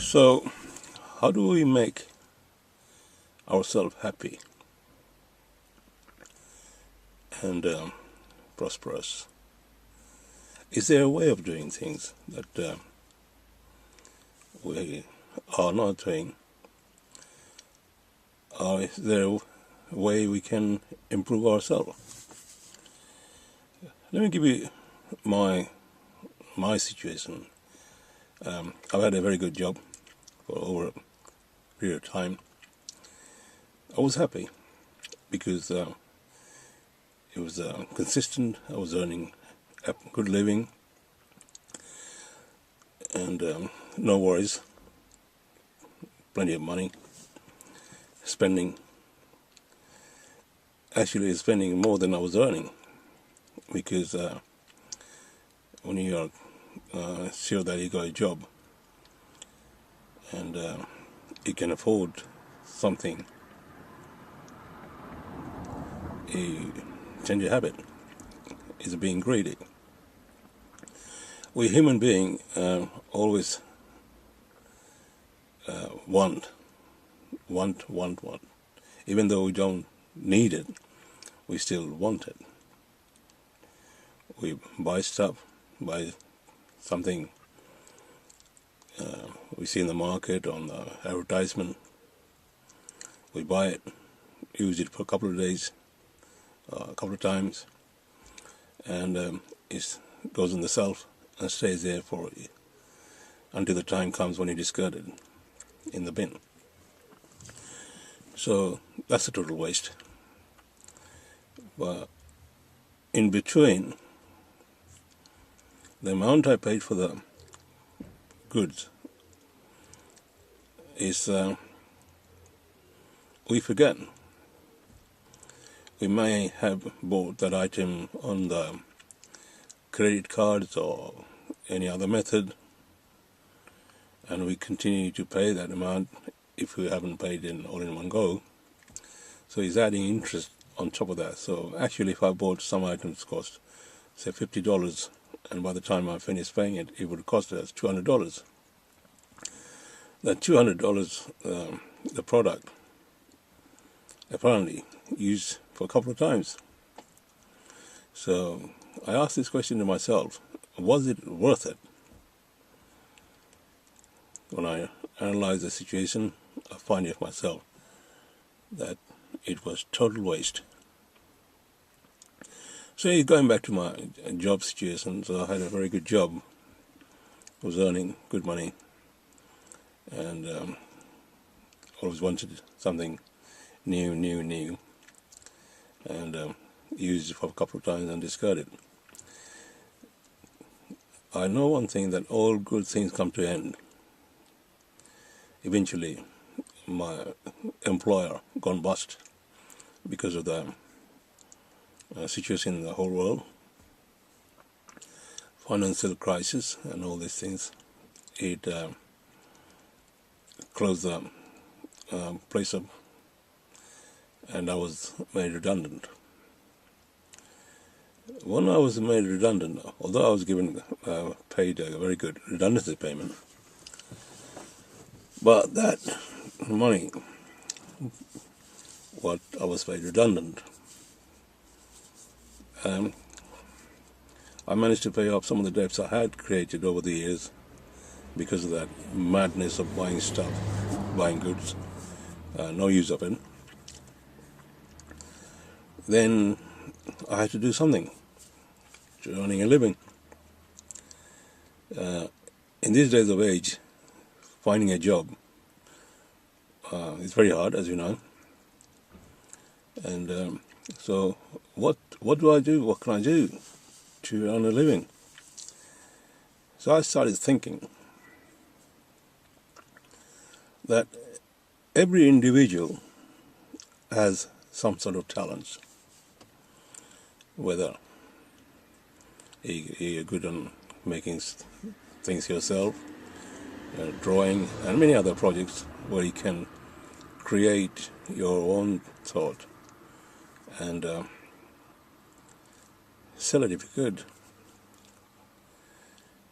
So, how do we make ourselves happy and prosperous? Is there a way of doing things that we are not doing? Or is there a way we can improve ourselves? Let me give you my situation. I've had a very good job for over a period of time. I was happy because it was consistent. I was earning a good living and no worries, plenty of money, spending more than I was earning, because when you are sure that you got a job and you can afford something, you change your habit. Is being greedy. We human beings always want. Even though we don't need it, we still want it. We buy stuff, buy something we see in the market, on the advertisement. We buy it, use it for a couple of days, a couple of times, and it goes on the shelf and stays there for until the time comes when you discard it in the bin. So that's a total waste. But in between, the amount I paid for the goods is we forget. We may have bought that item on the credit cards or any other method, and we continue to pay that amount if we haven't paid it all in one go. So it's adding interest on top of that. So actually, if I bought some items cost, say $50, and by the time I finish paying it, it would cost us $200. That $200, the product apparently used for a couple of times. So I asked this question to myself: was it worth it? When I analyze the situation, I find it myself that it was total waste. So going back to my job situation, so I had a very good job, was earning good money, and always wanted something new, and used it for a couple of times and discarded. I know one thing, that all good things come to an end. Eventually, my employer gone bust because of the situation in the whole world, financial crisis and all these things. It closed the place up, and I was made redundant. When I was made redundant, although I was paid a very good redundancy payment, but that money, what I was paid redundant, I managed to pay off some of the debts I had created over the years because of that madness of buying stuff, buying goods, no use of it. Then I had to do something to earning a living. In these days of age, finding a job is very hard, as you know. And so what do I do? What can I do to earn a living? So I started thinking that every individual has some sort of talents, whether you're good on making things yourself, drawing, and many other projects where you can create your own thought and sell it if you could.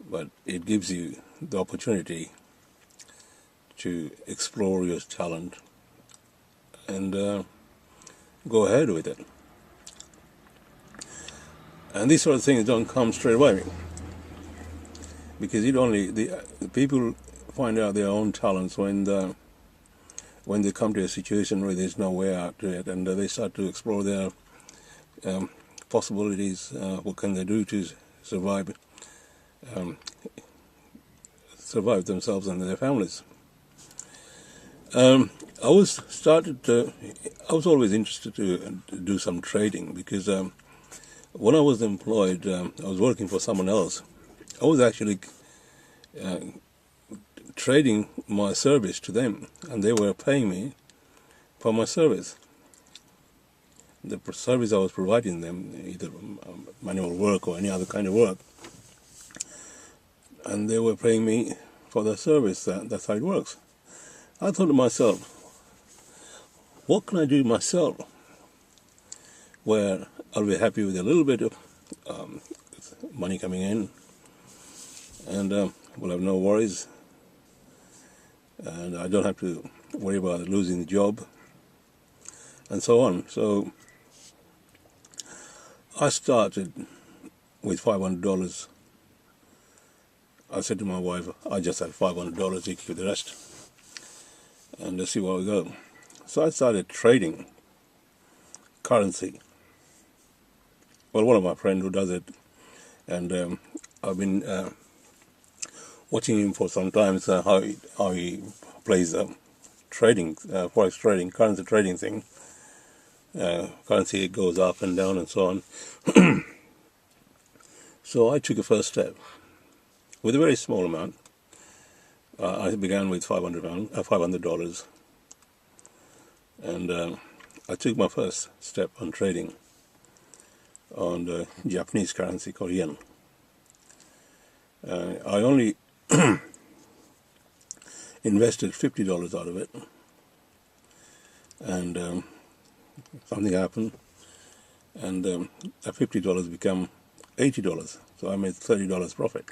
But it gives you the opportunity to explore your talent and go ahead with it. And these sort of things don't come straight away, because the people find out their own talents when they come to a situation where there's no way out to it, and they start to explore their possibilities. What can they do to survive themselves and their families? I was always interested to do some trading, because when I was employed, I was working for someone else. I was actually trading my service to them, and they were paying me for my service. The service I was providing them, either manual work or any other kind of work, and they were paying me for the service. That's how it works. I thought to myself, what can I do myself where I'll be happy with a little bit of money coming in, and we'll have no worries, and I don't have to worry about losing the job, and so on. So I started with $500. I said to my wife, I just have $500, you keep the rest, and let's see where we go. So I started trading currency. Well, one of my friends who does it, and I've been watching him for some time, how he plays trading, forex trading, currency trading thing. Currency goes up and down and so on. So I took a first step with a very small amount. I began with $500, and I took my first step on trading on the Japanese currency called yen. I only invested $50 out of it, and something happened, and that $50 became $80, so I made $30 profit.